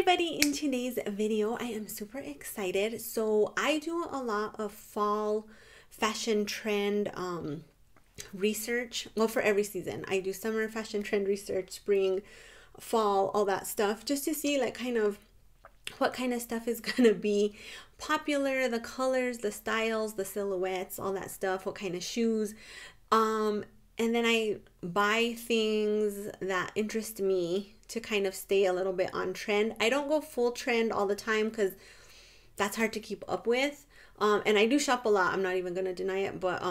everybody, in today's video I am super excited. So I do a lot of fall fashion trend research. Well, for every season I do summer fashion trend research, spring, fall, all that stuff, just to see like kind of what kind of stuff is gonna be popular, the colors, the styles, the silhouettes, all that stuff, what kind of shoes. And then I buy things that interest me to kind of stay a little bit on trend. I don't go full trend all the time because that's hard to keep up with. And I do shop a lot. I'm not even going to deny it. But,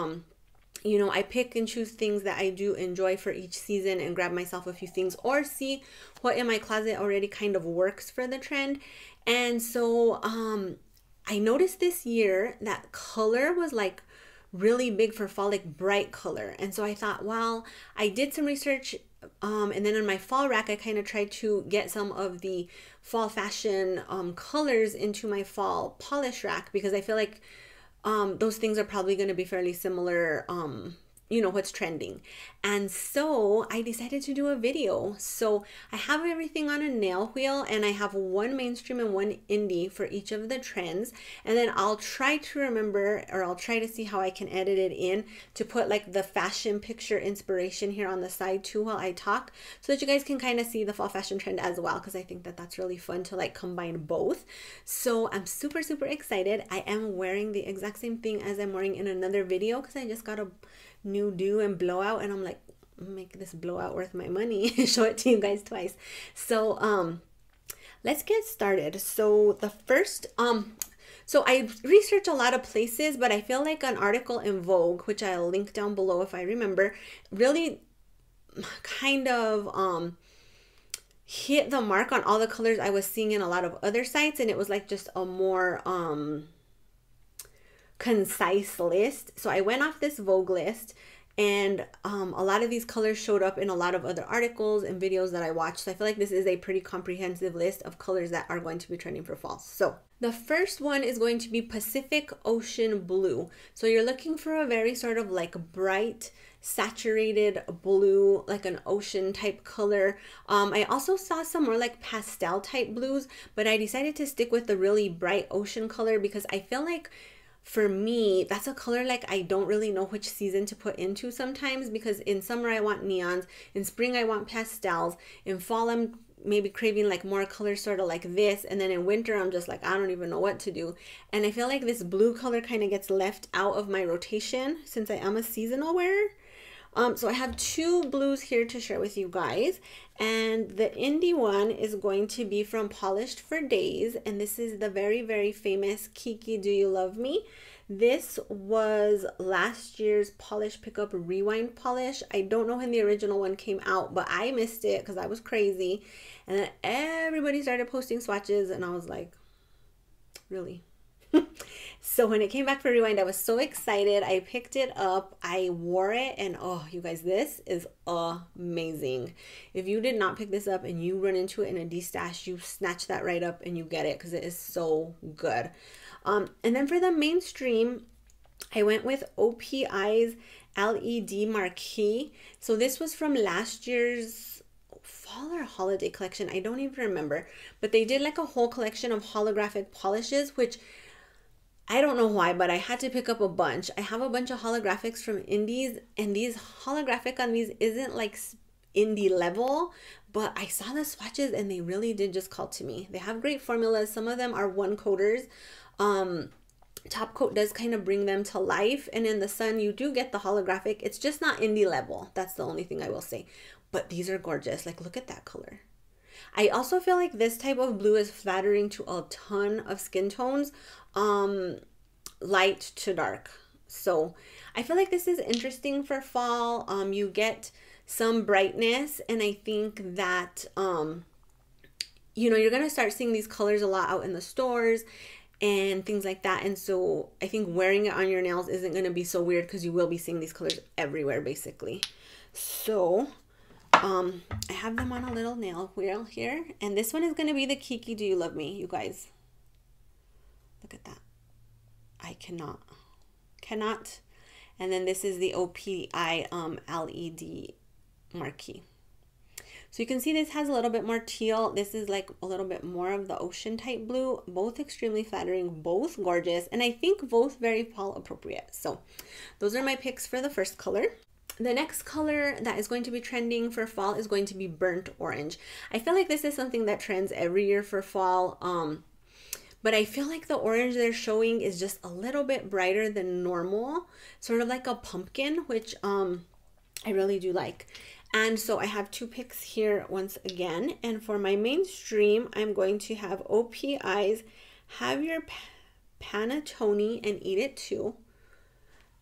you know, I pick and choose things that I do enjoy for each season and grab myself a few things or see what in my closet already kind of works for the trend. And so I noticed this year that color was like really big for fall, like bright color. And so I thought, well, I did some research and then in my fall rack I kind of tried to get some of the fall fashion colors into my fall polish rack, because I feel like those things are probably going to be fairly similar, you know, what's trending. And so I decided to do a video. So I have everything on a nail wheel, and I have one mainstream and one indie for each of the trends. And then I'll try to remember, or I'll try to see how I can edit it in to put like the fashion picture inspiration here on the side too while I talk, so that you guys can kind of see the fall fashion trend as well, because I think that that's really fun to like combine both. So I'm super excited. I am wearing the exact same thing as I'm wearing in another video, because I just got a new do and blowout, and I'm like, make this blowout worth my money. Show it to you guys twice. So let's get started. So the first so I researched a lot of places, but I feel like an article in Vogue, which I'll link down below if I remember, really kind of hit the mark on all the colors I was seeing in a lot of other sites, and it was like just a more concise list. So I went off this Vogue list, and a lot of these colors showed up in a lot of other articles and videos that I watched. So I feel like this is a pretty comprehensive list of colors that are going to be trending for fall. So the first one is going to be Pacific Ocean Blue. So you're looking for a very sort of like bright, saturated blue, like an ocean type color. I also saw some more like pastel type blues, but I decided to stick with the really bright ocean color because I feel like for me, that's a color like I don't really know which season to put into sometimes, because in summer I want neons, in spring I want pastels, in fall I'm maybe craving like more colors sort of like this, and then in winter I'm just like, I don't even know what to do. And I feel like this blue color kind of gets left out of my rotation since I am a seasonal wearer. So I have two blues here to share with you guys, and the indie one is going to be from Polished for Days, and this is the very famous Kiki Do You Love Me. This was last year's Polish Pickup Rewind polish. I don't know when the original one came out, but I missed it because I was crazy, and then everybody started posting swatches and I was like, really? So when it came back for Rewind, I was so excited. I picked it up, I wore it, and oh, you guys, this is amazing. If you did not pick this up and you run into it in a D-stash, you snatch that right up and you get it, because it is so good. And then for the mainstream, I went with OPI's LED Marquee. So this was from last year's fall or holiday collection. I don't even remember, but they did like a whole collection of holographic polishes, which I don't know why, but I had to pick up a bunch. I have a bunch of holographics from indies, and these holographic on these isn't like indie level, but I saw the swatches and they really did just call to me. They have great formulas. Some of them are one coaters. Top coat does kind of bring them to life, and in the sun you do get the holographic. It's just not indie level. That's the only thing I will say. But these are gorgeous. Like, look at that color. I also feel like this type of blue is flattering to a ton of skin tones, light to dark. So I feel like this is interesting for fall. You get some brightness, and I think that you know, you're gonna start seeing these colors a lot out in the stores and things like that. And so I think wearing it on your nails isn't gonna be so weird, because you will be seeing these colors everywhere basically. So I have them on a little nail wheel here, and this one is going to be the Kiki Do You Love Me. You guys, look at that. I cannot. And then this is the OPI LED Marquee. So you can see this has a little bit more teal. This is like a little bit more of the ocean type blue. Both extremely flattering, both gorgeous, and I think both very fall appropriate. So those are my picks for the first color. The next color that is going to be trending for fall is going to be burnt orange. I feel like this is something that trends every year for fall. But I feel like the orange they're showing is just a little bit brighter than normal, sort of like a pumpkin, which I really do like. And so I have two picks here once again. And for my mainstream, I'm going to have OPI's Have Your Panettone and Eat It Too.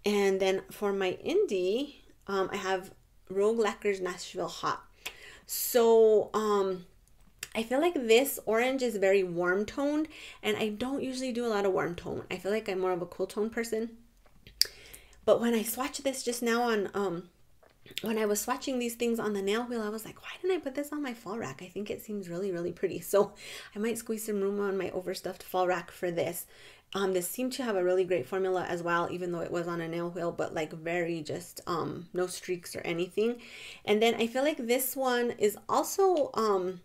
And then for my indie, I have Rogue Lacquer's Nashville Hot. So I feel like this orange is very warm toned, and I don't usually do a lot of warm tone. I feel like I'm more of a cool tone person. But when I swatched this just now on, when I was swatching these things on the nail wheel, I was like, why didn't I put this on my fall rack? I think it seems really, really pretty. So I might squeeze some room on my overstuffed fall rack for this. This seemed to have a really great formula as well, even though it was on a nail wheel, but like very just no streaks or anything. And then I feel like this one is also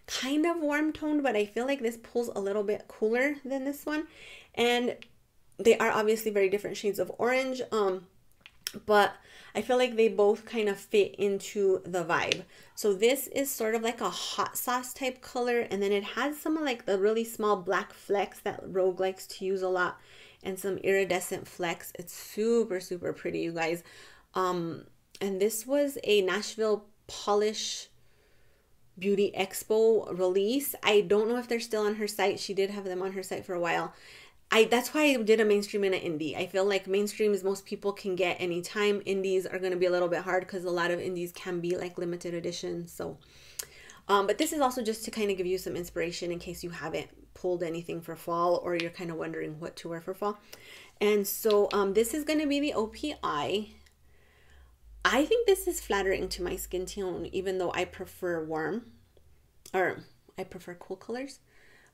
kind of warm toned, but I feel like this pulls a little bit cooler than this one. And they are obviously very different shades of orange, but I feel like they both kind of fit into the vibe. So this is sort of like a hot sauce type color, and then it has some of like the really small black flecks that Rogue likes to use a lot, and some iridescent flecks. It's super, super pretty, you guys. And this was a Nashville Polish Beauty Expo release. I don't know if they're still on her site. She did have them on her site for a while. That's why I did a mainstream and an indie. I feel like mainstreams most people can get anytime. Indies are going to be a little bit hard because a lot of indies can be like limited edition. So but this is also just to kind of give you some inspiration in case you haven't pulled anything for fall, or you're kind of wondering what to wear for fall. And so this is going to be the OPI. I think this is flattering to my skin tone, even though I prefer warm, or I prefer cool colors.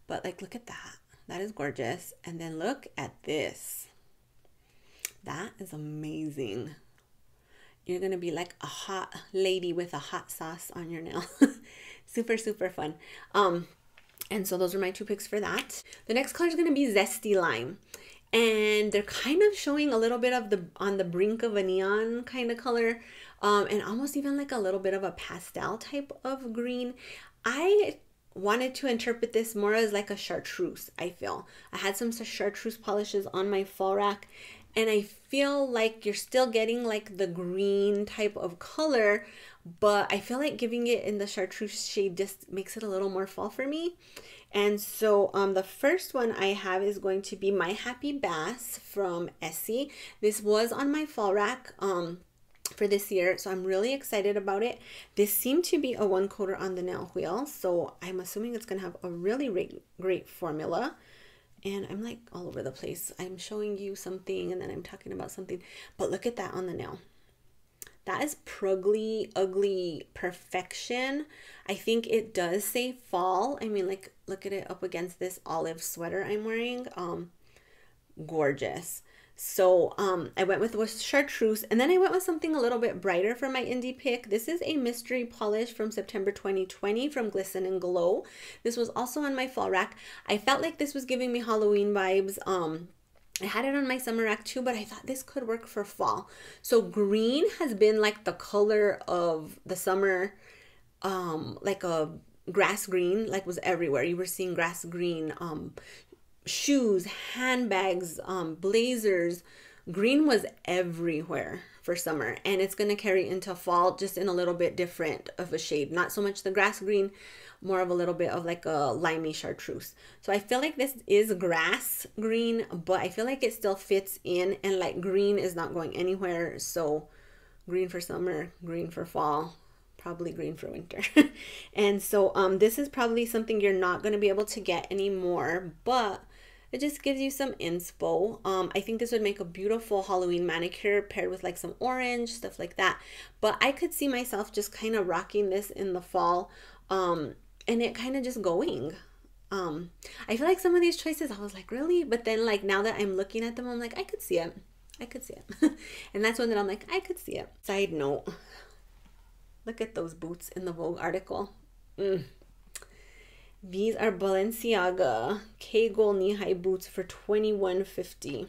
But like, look at that. That is gorgeous. And then look at this. That is amazing. You're going to be like a hot lady with a hot sauce on your nail. Super, super fun. And so those are my two picks for that. The next color is going to be Zesty Lime. And they're kind of showing a little bit of the on the brink of a neon kind of color, and almost even like a little bit of a pastel type of green. I wanted to interpret this more as like a chartreuse. I feel I had some chartreuse polishes on my fall rack, and I feel like you're still getting like the green type of color, but I feel like giving it in the chartreuse shade just makes it a little more fall for me. And so the first one I have is going to be My Happy Bass from Essie. This was on my fall rack for this year, so I'm really excited about it. This seemed to be a one coater on the nail wheel, so I'm assuming it's going to have a really great formula. And I'm like all over the place. I'm showing you something and then I'm talking about something, but look at that on the nail. That is pruggly, ugly perfection. I think it does say fall. I mean, like, look at it up against this olive sweater I'm wearing. Gorgeous. So I went with chartreuse, and then I went with something a little bit brighter for my indie pick. This is a mystery polish from September 2020 from Glisten and Glow. This was also on my fall rack. I felt like this was giving me Halloween vibes. I had it on my summer rack too, but I thought this could work for fall. So green has been like the color of the summer, like a grass green, like was everywhere. You were seeing grass green, shoes, handbags, blazers. Green was everywhere for summer, and it's going to carry into fall just in a little bit different of a shade. Not so much the grass green, more of a little bit of like a limey chartreuse. So I feel like this is grass green, but I feel like it still fits in, and like green is not going anywhere. So green for summer, green for fall, probably green for winter. And so this is probably something you're not going to be able to get anymore, but it just gives you some inspo. I think this would make a beautiful Halloween manicure paired with like some orange, stuff like that. But I could see myself just kind of rocking this in the fall, and it kind of just going. I feel like some of these choices, I was like, really? But then like now that I'm looking at them, I'm like, I could see it. I could see it. And that's one that I'm like, I could see it. Side note, Look at those boots in the Vogue article. These are Balenciaga K-Gold knee-high boots for $21.50.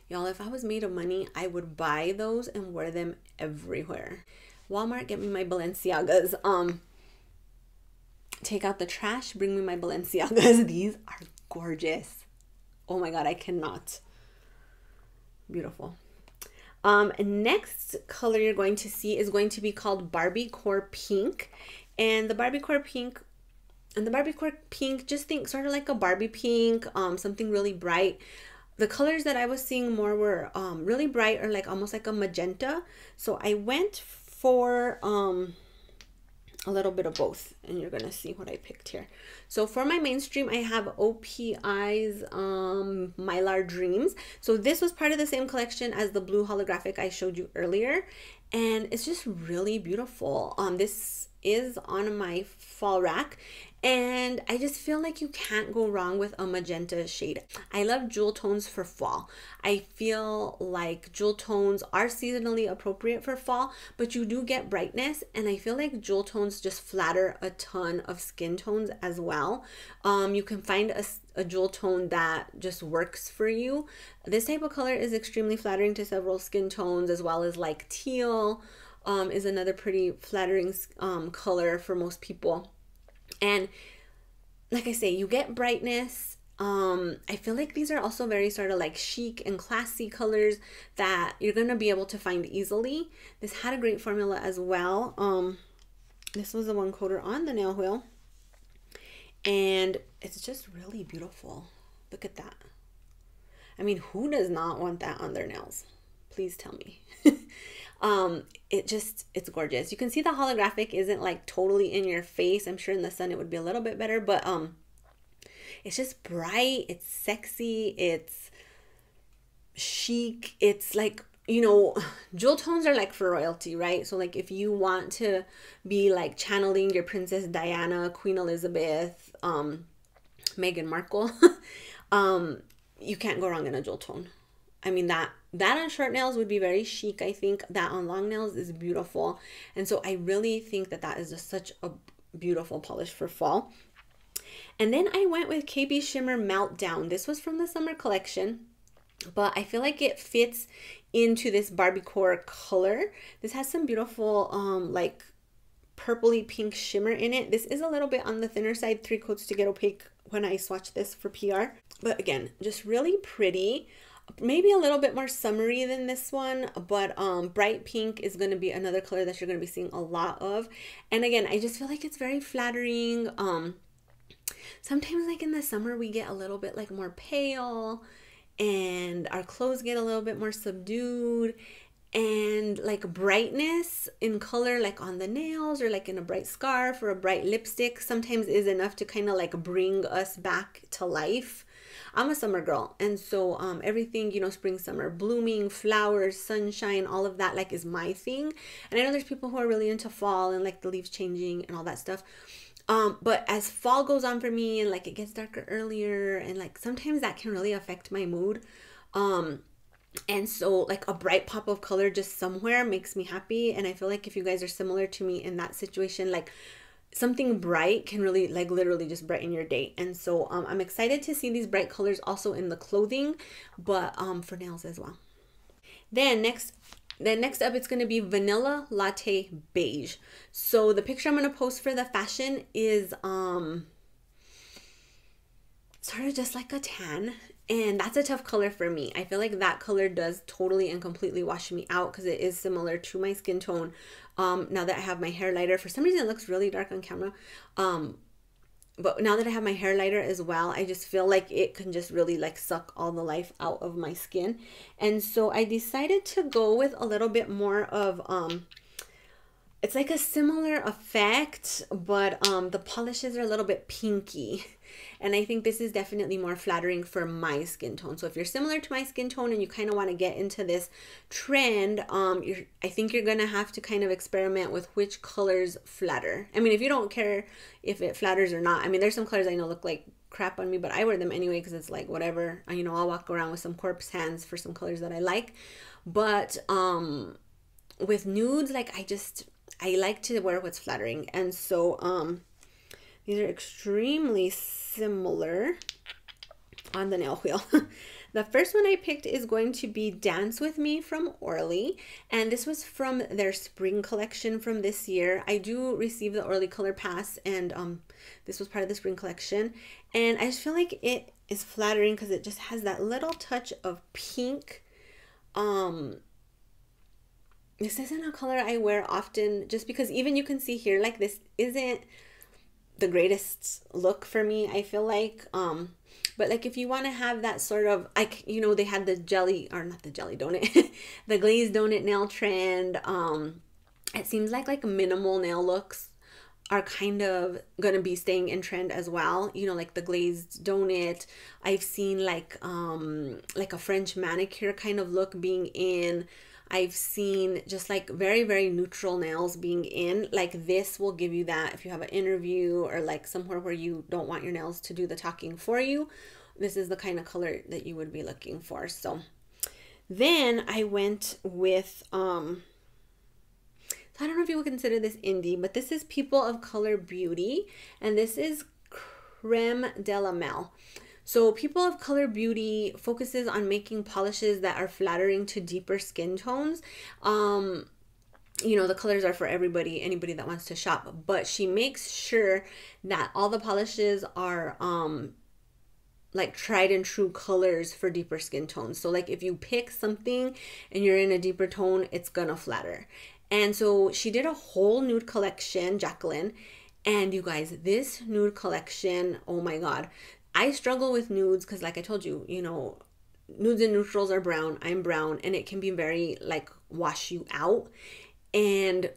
Y'all, if I was made of money, I would buy those and wear them everywhere. Walmart, get me my Balenciagas. Take out the trash, bring me my Balenciagas. These are gorgeous. Oh my God, I cannot. Beautiful. Next color you're going to see is going to be called Barbie Core Pink. And the Barbie Core Pink, just think sort of like a Barbie pink, something really bright. The colors that I was seeing more were really bright, or like almost like a magenta. So I went for a little bit of both, and you're gonna see what I picked here. So for my mainstream, I have OPI's Mylar Dreams. So this was part of the same collection as the blue holographic I showed you earlier, and it's just really beautiful. This is on my fall rack, and I just feel like you can't go wrong with a magenta shade. I love jewel tones for fall. I feel like jewel tones are seasonally appropriate for fall, but you do get brightness, and I feel like jewel tones just flatter a ton of skin tones as well. You can find a jewel tone that just works for you. This type of color is extremely flattering to several skin tones, as well as like teal is another pretty flattering color for most people. And like I say, you get brightness. I feel like these are also very sort of like chic and classy colors that you're going to be able to find easily. This had a great formula as well. This was the one coater on the nail wheel, and it's just really beautiful. Look at that. I mean, who does not want that on their nails? Please tell me. It's gorgeous. You can see the holographic isn't like totally in your face. I'm sure in the sun it would be a little bit better, but it's just bright, it's sexy, it's chic. It's like, you know, jewel tones are like for royalty, right? So like if you want to be like channeling your Princess Diana, Queen Elizabeth, Meghan Markle, you can't go wrong in a jewel tone. I mean, that on short nails would be very chic. I think that on long nails is beautiful. And so I really think that that is just such a beautiful polish for fall. And then I went with KBShimmer Meltdown. This was from the summer collection, but I feel like it fits into this Barbie core color. This has some beautiful like purpley pink shimmer in it. This is a little bit on the thinner side, 3 coats to get opaque when I swatched this for PR. But again, just really pretty. Maybe a little bit more summery than this one, but bright pink is going to be another color that you're going to be seeing a lot of. And again, I just feel like it's very flattering. Sometimes like in the summer we get a little bit like more pale, and our clothes get a little bit more subdued, and like brightness in color like on the nails or like in a bright scarf or a bright lipstick sometimes is enough to kind of like bring us back to life. I'm a summer girl, and so everything, you know, spring, summer, blooming, flowers, sunshine, all of that like is my thing. And I know there's people who are really into fall and like the leaves changing and all that stuff. But as fall goes on for me and like it gets darker earlier, and like sometimes that can really affect my mood. And so like a bright pop of color just somewhere makes me happy. And I feel like if you guys are similar to me in that situation, like something bright can really like literally just brighten your day. And so I'm excited to see these bright colors also in the clothing, but for nails as well. Then next up, it's going to be Vanilla Latte Beige. So the picture I'm going to post for the fashion is sort of just like a tan, and that's a tough color for me. I feel like that color does totally and completely wash me out because it is similar to my skin tone. Now that I have my hair lighter, for some reason it looks really dark on camera. But now that I have my hair lighter as well, I just feel like it can just really like suck all the life out of my skin. And so I decided to go with a little bit more of, it's like a similar effect, but the polishes are a little bit pinky. And I think this is definitely more flattering for my skin tone. So if you're similar to my skin tone and you kind of want to get into this trend, I think you're going to have to kind of experiment with which colors flatter. I mean, if you don't care if it flatters or not, I mean, there's some colors I know look like crap on me, but I wear them anyway because it's like whatever. You know, I'll walk around with some corpse hands for some colors that I like. But with nudes, like I like to wear what's flattering. And so these are extremely similar on the nail wheel. The first one I picked is going to be Dance With Me from Orly, and this was from their spring collection from this year. I do receive the Orly Color Pass, and this was part of the spring collection, and I just feel like it is flattering because it just has that little touch of pink. This isn't a color I wear often, just because even you can see here, like, this isn't the greatest look for me, I feel like. But like, if you want to have that sort of, like, you know, they had the jelly, or not the jelly donut, the glazed donut nail trend. It seems like minimal nail looks are kind of gonna be staying in trend as well. You know, like the glazed donut. I've seen like a French manicure kind of look being in. I've seen just like very, very neutral nails being in. Like, this will give you that if you have an interview or like somewhere where you don't want your nails to do the talking for you. This is the kind of color that you would be looking for. So then I went with, I don't know if you would consider this indie, but this is People of Color Beauty, and this is Creme de la Mel. So People of Color Beauty focuses on making polishes that are flattering to deeper skin tones. You know, the colors are for everybody, anybody that wants to shop, but she makes sure that all the polishes are like tried and true colors for deeper skin tones. So like, if you pick something and you're in a deeper tone, it's gonna flatter. And so she did a whole nude collection, Jacqueline, and you guys, this nude collection, oh my God. I struggle with nudes because, like I told you, you know, nudes and neutrals are brown. I'm brown, and it can be very like wash you out. And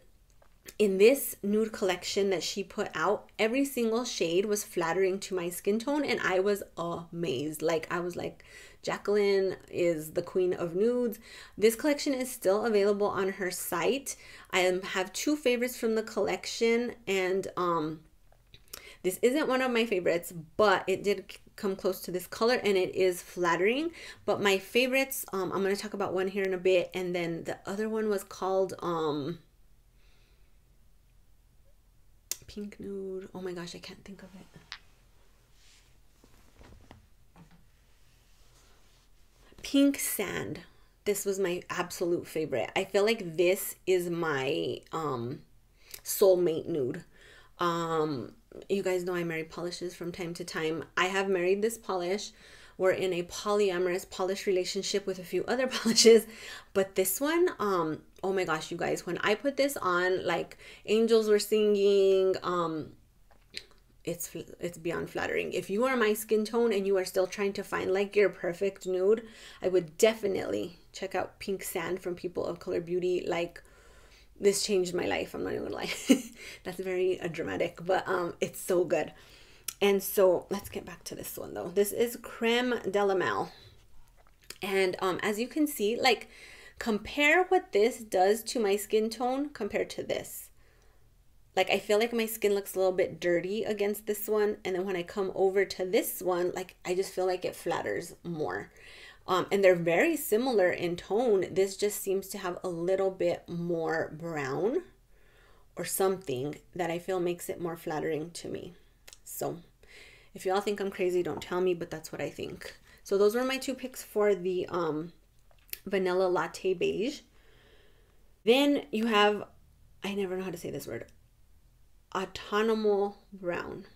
in this nude collection that she put out, every single shade was flattering to my skin tone, and I was amazed. Like, I was like, Jacqueline is the queen of nudes. This collection is still available on her site. I have two favorites from the collection, and this isn't one of my favorites, but it did come close to this color, and it is flattering. But my favorites, I'm going to talk about one here in a bit, and then the other one was called Pink Nude. Oh my gosh, I can't think of it. Pink Sand. This was my absolute favorite. I feel like this is my soulmate nude. You guys know I marry polishes from time to time. I have married this polish. We're in a polyamorous polish relationship with a few other polishes, but this one, oh my gosh, you guys, when I put this on, like, angels were singing. It's beyond flattering. If you are my skin tone and you are still trying to find like your perfect nude, I would definitely check out Pink Sand from People of Color Beauty. Like, this changed my life, I'm not even gonna lie. That's very dramatic, but it's so good. And so let's get back to this one though. This is Creme de la Mel. And as you can see, like, compare what this does to my skin tone compared to this. Like, I feel like my skin looks a little bit dirty against this one, and then when I come over to this one, like, I just feel like it flatters more. And they're very similar in tone. This just seems to have a little bit more brown or something that I feel makes it more flattering to me. So if y'all think I'm crazy, don't tell me, but that's what I think. So those were my two picks for the Vanilla Latte Beige. Then you have, I never know how to say this word, Autonomous Brown.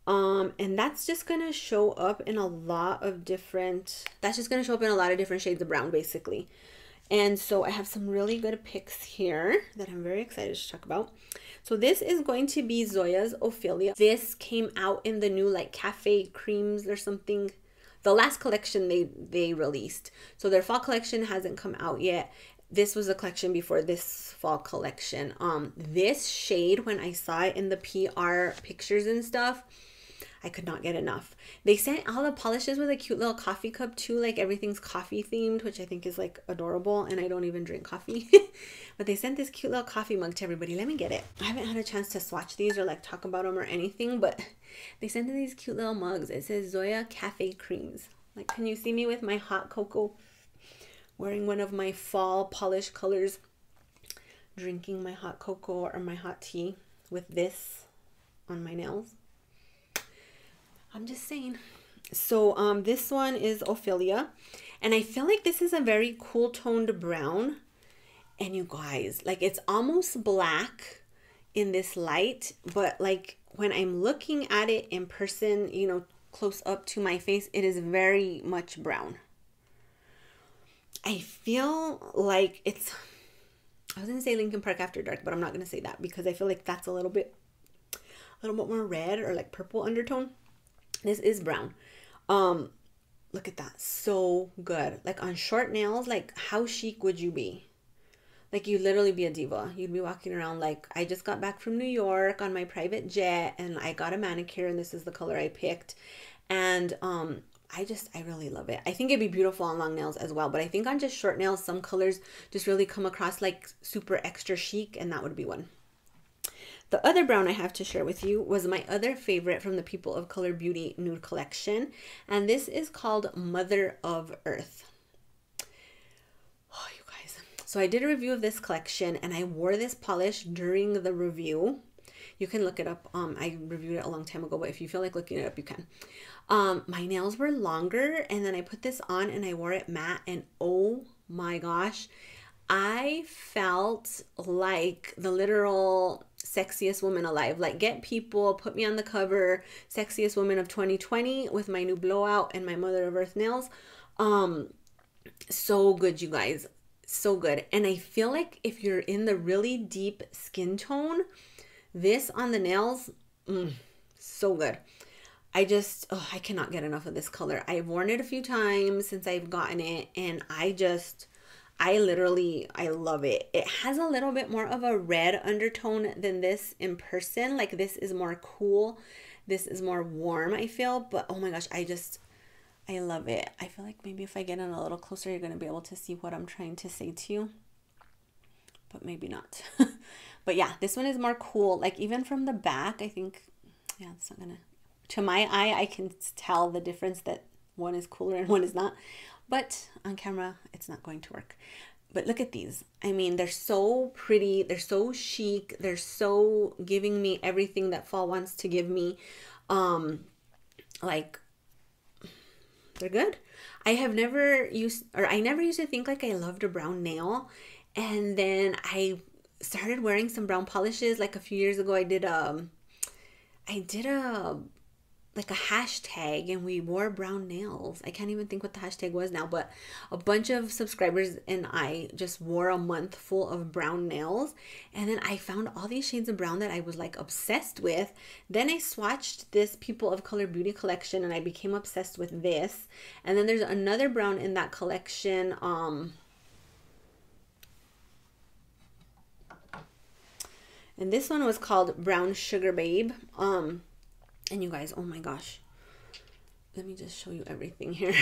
And that's just going to show up in a lot of different, shades of brown, basically. And so I have some really good picks here that I'm very excited to talk about. So this is going to be Zoya Ophelia. This came out in the new like cafe creams or something. The last collection they released. So their fall collection hasn't come out yet. This was a collection before this fall collection. This shade, when I saw it in the PR pictures and stuff, I could not get enough. They sent all the polishes with a cute little coffee cup too, like everything's coffee themed, which I think is like adorable, and I don't even drink coffee. But they sent this cute little coffee mug to everybody. Let me get it. I haven't had a chance to swatch these or like talk about them or anything, but they sent these cute little mugs. It says Zoya Cafe Creams. Like, can you see me with my hot cocoa wearing one of my fall polish colors? drinking my hot cocoa or my hot tea with this on my nails. I'm just saying. So this one is Ophelia, and I feel like this is a very cool toned brown. And you guys, like, it's almost black in this light, but like when I'm looking at it in person, you know, close up to my face, it is very much brown. I feel like it's, I was gonna say Linkin Park After Dark, but I'm not gonna say that because I feel like that's a little bit more red or like purple undertone. This is brown. Look at that, so good. Like on short nails, like how chic would you be? Like, you'd literally be a diva. You'd be walking around like, I just got back from New York on my private jet and I got a manicure and this is the color I picked. And I really love it. I think it'd be beautiful on long nails as well. But I think on just short nails, some colors just really come across like super extra chic, and that would be one. The other brown I have to share with you was my other favorite from the People of Color Beauty nude collection. And this is called Mother of Earth. So I did a review of this collection and I wore this polish during the review. You can look it up. I reviewed it a long time ago, but if you feel like looking it up, you can. My nails were longer and then I put this on and I wore it matte, and oh my gosh, I felt like the literal sexiest woman alive. Like, get people, put me on the cover, sexiest woman of 2020 with my new blowout and my Mother of Earth nails. So good, you guys. So good. And I feel like if you're in the really deep skin tone, this on the nails, so good. I cannot get enough of this color. I've worn it a few times since I've gotten it, and I love it. It has a little bit more of a red undertone than this in person. Like, this is more cool. This is more warm, I feel. But oh my gosh, I love it. I feel like maybe if I get in a little closer, you're going to be able to see what I'm trying to say to you. But maybe not. But yeah, this one is more cool. Like, even from the back, I think, yeah, it's not going to my eye, I can tell the difference that one is cooler and one is not. But on camera, it's not going to work. But look at these. I mean, they're so pretty. They're so chic. They're so giving me everything that fall wants to give me. Like, they're good. I never used to think like I loved a brown nail. And then I started wearing some brown polishes. Like a few years ago, I did a like a hashtag and we wore brown nails. I can't even think what the hashtag was now, but a bunch of subscribers and I just wore a month full of brown nails. And then I found all these shades of brown that I was like obsessed with. Then I swatched this People of Color Beauty collection and I became obsessed with this. And then there's another brown in that collection. And this one was called Brown Sugar Babe. And you guys, oh my gosh, let me just show you everything here.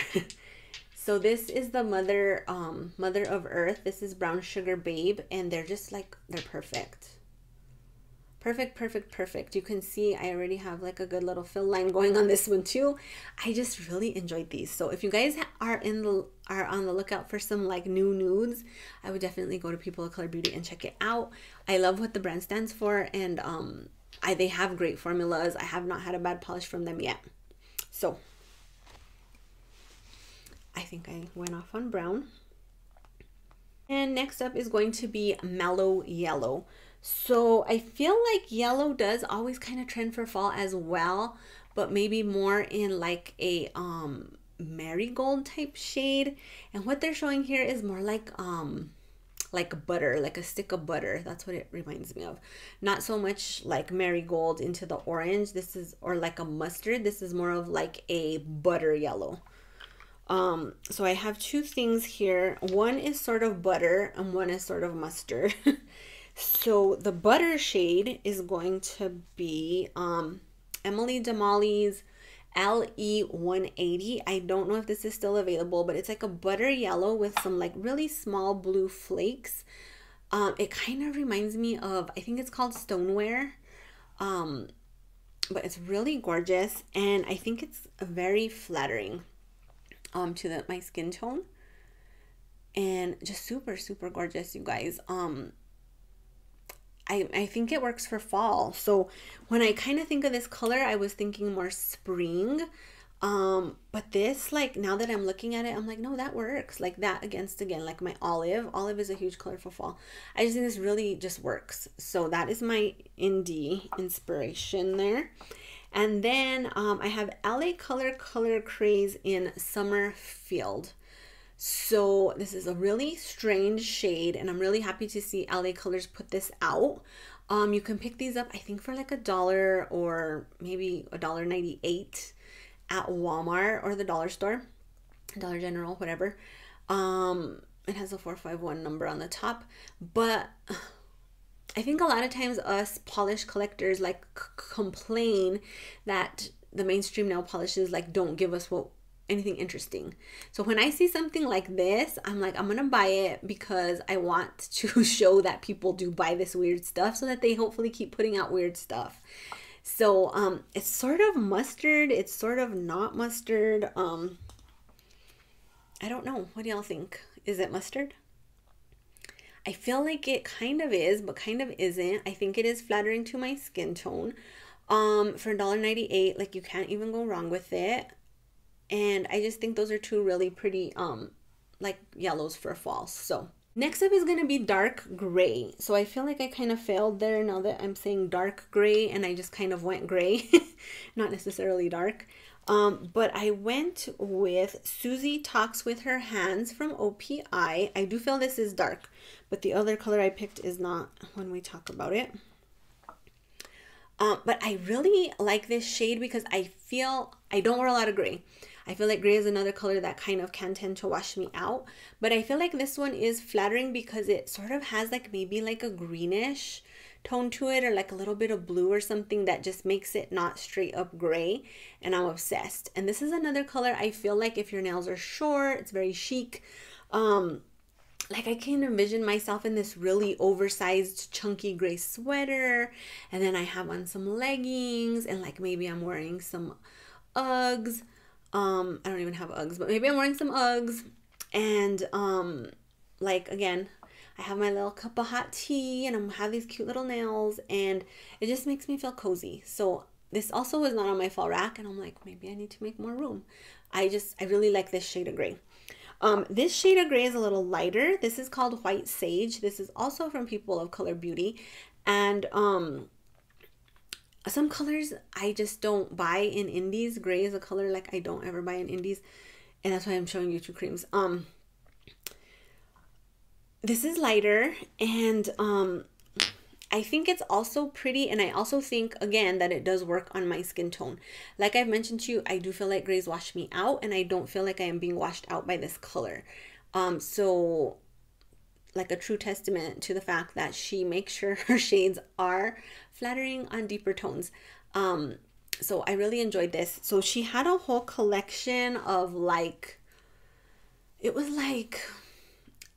So this is the Mother of Earth. This is Brown Sugar Babe, and they're just like, they're perfect. Perfect. You can see I already have like a good little fill line going on this one too. I just really enjoyed these. So if you guys are on the lookout for some like new nudes, I would definitely go to People of Color Beauty and check it out. I love what the brand stands for, and they have great formulas. I have not had a bad polish from them yet. So I think I went off on brown. And next up is going to be Mellow Yellow. So I feel like yellow does always kind of trend for fall as well, but maybe more in like a marigold type shade. And what they're showing here is more like butter, like a stick of butter. That's what it reminds me of. Not so much like marigold into the orange. This is, or like a mustard. This is more of like a butter yellow. So I have two things here. One is sort of butter and one is sort of mustard. So the butter shade is going to be Emily Damali's LE 180. I don't know if this is still available, but it's like a butter yellow with some like really small blue flakes. It kind of reminds me of, I think it's called Stoneware. But it's really gorgeous, and I think it's very flattering to my skin tone, and just super gorgeous, you guys. I think it works for fall. So when I kind of think of this color, I was thinking more spring. But this, like, now that I'm looking at it, I'm like, no, that works. Like that against, again, like my olive. Olive is a huge color for fall. I just think this really just works. So that is my indie inspiration there. And then I have LA Color Craze in Summer Field. So this is a really strange shade, and I'm really happy to see LA Colors put this out. You can pick these up, I think, for like $1 or maybe $1.98 at Walmart or the dollar store, Dollar General, whatever. It has a 451 number on the top, but I think a lot of times us polish collectors like complain that the mainstream nail polishes like don't give us anything interesting. So when I see something like this, I'm like, I'm gonna buy it because I want to show that people do buy this weird stuff so that they hopefully keep putting out weird stuff. So it's sort of mustard, it's sort of not mustard. I don't know, what do y'all think? Is it mustard? I feel like it kind of is, but kind of isn't. I think it is flattering to my skin tone. For $1.98, like you can't even go wrong with it. And I just think those are two really pretty like yellows for fall. So next up is going to be dark gray. So I feel like I kind of failed there now that I'm saying dark gray, and I just kind of went gray, not necessarily dark. But I went with Suzi Talks with Her Hands from OPI. I do feel this is dark, but the other color I picked is not when we talk about it. But I really like this shade because I feel I don't wear a lot of gray. I feel like gray is another color that kind of can tend to wash me out. But I feel like this one is flattering because it sort of has like maybe like a greenish tone to it, or like a little bit of blue or something that just makes it not straight up gray. And I'm obsessed. And this is another color I feel like if your nails are short, it's very chic. Like I can envision myself in this really oversized chunky gray sweater, and then I have on some leggings, and like maybe I'm wearing some Uggs. I don't even have Uggs, but maybe I'm wearing some Uggs, and like again, I have my little cup of hot tea, and I have these cute little nails, and it just makes me feel cozy. So this also was not on my fall rack, and I'm like, maybe I need to make more room. I really like this shade of gray. This shade of gray is a little lighter. This is called White Sage. This is also from People of Color Beauty. And some colors I just don't buy in indies. Gray is a color like I don't ever buy in indies. And that's why I'm showing you two creams. This is lighter, and I think it's also pretty, and I also think, again, that it does work on my skin tone. Like I've mentioned to you, I do feel like grays wash me out, and I don't feel like I am being washed out by this color. So like a true testament to the fact that she makes sure her shades are flattering on deeper tones. So I really enjoyed this. So she had a whole collection of like, it was like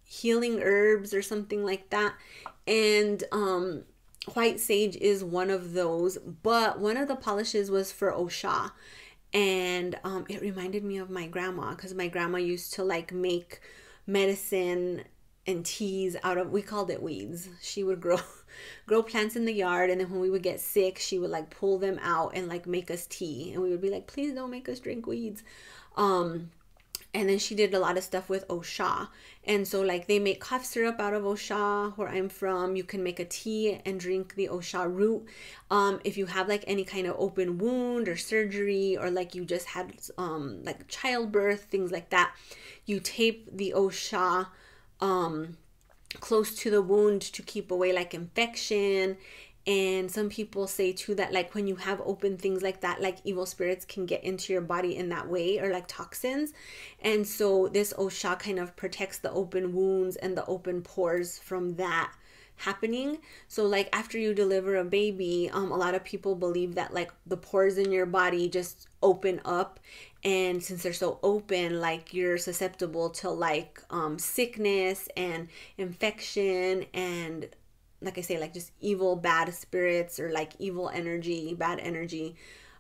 healing herbs or something like that. And White Sage is one of those, but one of the polishes was for OSHA, and it reminded me of my grandma, because my grandma used to like make medicine and teas out of, we called it weeds. She would grow plants in the yard, and then when we would get sick, she would like pull them out and like make us tea, and we would be like, please don't make us drink weeds. And then she did a lot of stuff with OSHA. And so like they make cough syrup out of OSHA where I'm from. You can make a tea and drink the OSHA root. If you have like any kind of open wound or surgery, or like you just had like childbirth, things like that, you tape the OSHA close to the wound to keep away like infection. And some people say too that like when you have open things like that, like evil spirits can get into your body in that way, or like toxins. And so this OSHA kind of protects the open wounds and the open pores from that happening. So like after you deliver a baby, a lot of people believe that like the pores in your body just open up, and since they're so open, like you're susceptible to like sickness and infection, and like I say, like just evil, bad spirits, or like evil energy, bad energy.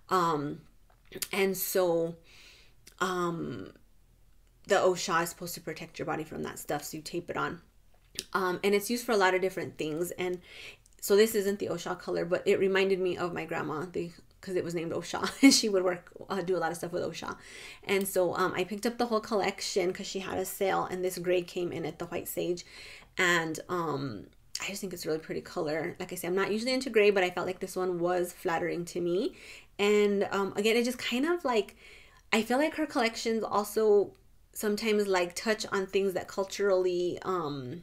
And so the OSHA is supposed to protect your body from that stuff, so you tape it on. And it's used for a lot of different things. And So this isn't the OSHA color, but it reminded me of my grandma, because it was named OSHA, and she would do a lot of stuff with OSHA. And so I picked up the whole collection because she had a sale, and this gray came in at the white sage. And I just think it's a really pretty color. Like I said, I'm not usually into gray, but I felt like this one was flattering to me. And again, it just kind of like, I feel like her collections also sometimes like touch on things that culturally are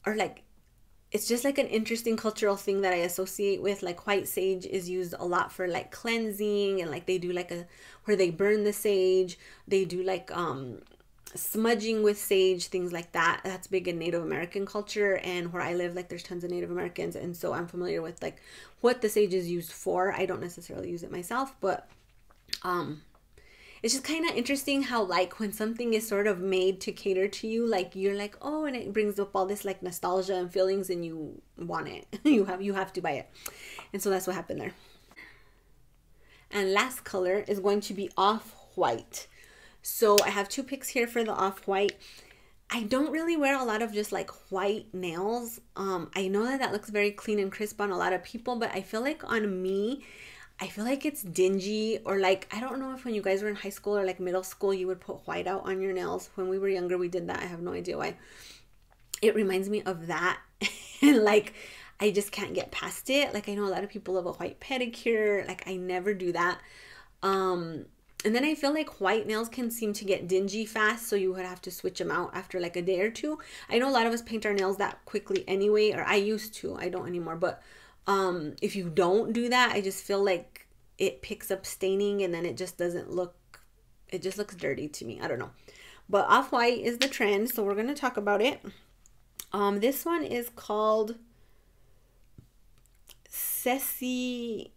like, it's just like an interesting cultural thing that I associate with. Like white sage is used a lot for like cleansing, and like they do like where they burn the sage. They do like smudging with sage, things like that. That's big in Native American culture, and where I live, like there's tons of Native Americans, and so I'm familiar with like what the sage is used for. I don't necessarily use it myself, but it's just kind of interesting how like when something is sort of made to cater to you, like you're like, oh, and it brings up all this like nostalgia and feelings, and you want it. you have to buy it. And so that's what happened there. And last color is going to be off-white. So I have 2 picks here for the off-white. I don't really wear a lot of just like white nails. I know that looks very clean and crisp on a lot of people, but I feel like on me, I feel like it's dingy, or like, I don't know if when you guys were in high school or like middle school, you would put white out on your nails. When we were younger, we did that. I have no idea why. It reminds me of that. And like, I just can't get past it. Like I know a lot of people love a white pedicure. Like I never do that. And then I feel like white nails can seem to get dingy fast, so you would have to switch them out after like a day or 2. I know a lot of us paint our nails that quickly anyway, or I used to. I don't anymore, but if you don't do that, I just feel like it picks up staining, and then it just doesn't look, it just looks dirty to me. I don't know. But off-white is the trend, so we're going to talk about it. This one is called Ceci.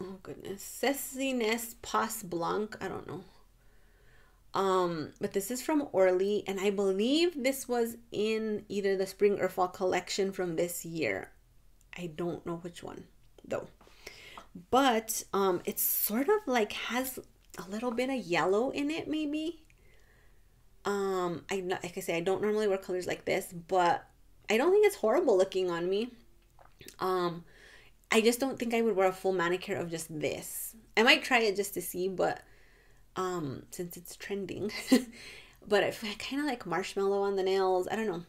Oh goodness, Ceci Pas Blanc. I don't know. But this is from Orly, and I believe this was in either the spring or fall collection from this year. I don't know which one though. But it's sort of like has a little bit of yellow in it, maybe. Like I say, I don't normally wear colors like this, but I don't think it's horrible looking on me. I just don't think I would wear a full manicure of just this. I might try it just to see, but since it's trending. But I kind of like marshmallow on the nails. I don't know.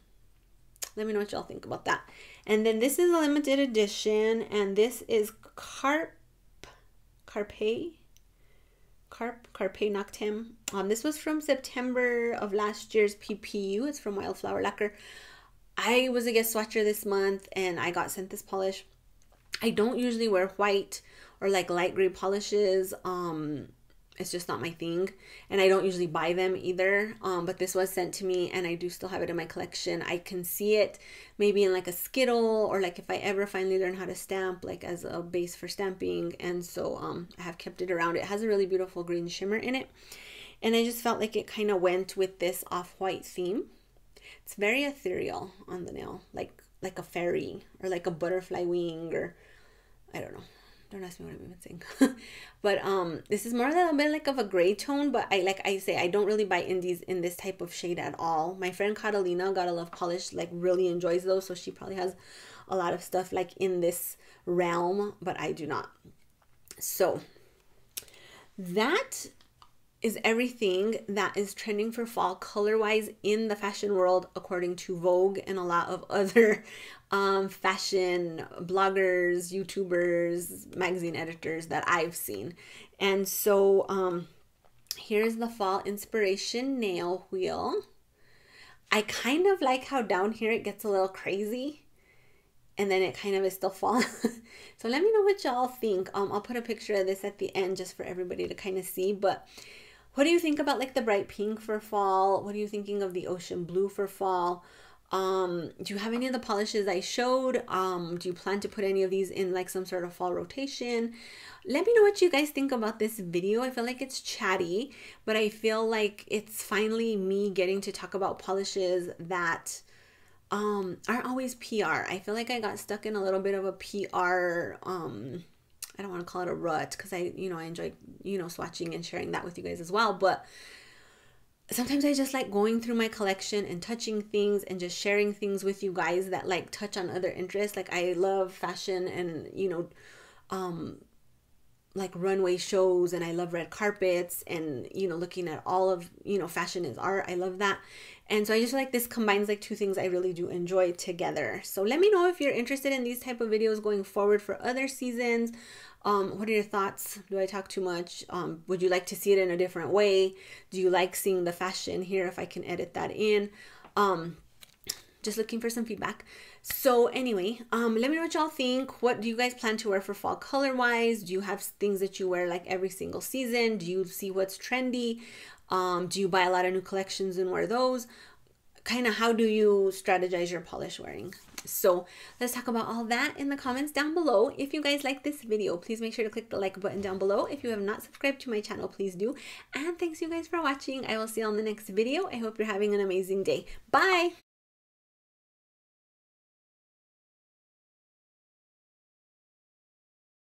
Let me know what y'all think about that. And then this is a limited edition, and this is Carpe Noctem. This was from September of last year's PPU. It's from Wildflower Lacquer. I was a guest swatcher this month, and I got sent this polish. I don't usually wear white or like light gray polishes. It's just not my thing, and I don't usually buy them either. But this was sent to me, and I do still have it in my collection. I can see it maybe in like a Skittle, or like if I ever finally learn how to stamp, like as a base for stamping. And so I have kept it around. It has a really beautiful green shimmer in it, and I just felt like it kind of went with this off-white theme. It's very ethereal on the nail, like a fairy or like a butterfly wing, or I don't know. Don't ask me what I'm even saying. But this is more a little bit like of a gray tone, but like I say, I don't really buy indies in this type of shade at all. My friend Catalina, Gotta Love Polish, like really enjoys those, so she probably has a lot of stuff like in this realm, but I do not. So that is everything that is trending for fall color-wise in the fashion world, according to Vogue and a lot of other fashion bloggers, YouTubers, magazine editors that I've seen. And so here's the fall inspiration nail wheel. I kind of like how down here it gets a little crazy, and then it kind of is still fall. So let me know what y'all think. I'll put a picture of this at the end just for everybody to kind of see. But what do you think about like the bright pink for fall? What are you thinking of the ocean blue for fall? Do you have any of the polishes I showed? Do you plan to put any of these in like some sort of fall rotation? Let me know what you guys think about this video. I feel like it's chatty, but I feel like it's finally me getting to talk about polishes that aren't always PR. I feel like I got stuck in a little bit of a PR, I don't want to call it a rut, because I enjoy, swatching and sharing that with you guys as well. But sometimes I just like going through my collection and touching things and just sharing things with you guys that like touch on other interests. Like I love fashion and, you know, like runway shows, and I love red carpets, and, you know, looking at all of, you know, fashion is art. I love that. And so I just feel like this combines like two things I really do enjoy together. So let me know if you're interested in these type of videos going forward for other seasons. What are your thoughts? Do I talk too much? Would you like to see it in a different way? Do you like seeing the fashion here if I can edit that in? Just looking for some feedback. So anyway, let me know what y'all think. What do you guys plan to wear for fall color wise? Do you have things that you wear like every single season? Do you see what's trendy? Do you buy a lot of new collections and wear those? Kind of how do you strategize your polish wearing? So let's talk about all that in the comments down below. If you guys like this video, please make sure to click the like button down below. If you have not subscribed to my channel, please do. And thanks you guys for watching. I will see you on the next video. I hope you're having an amazing day. Bye!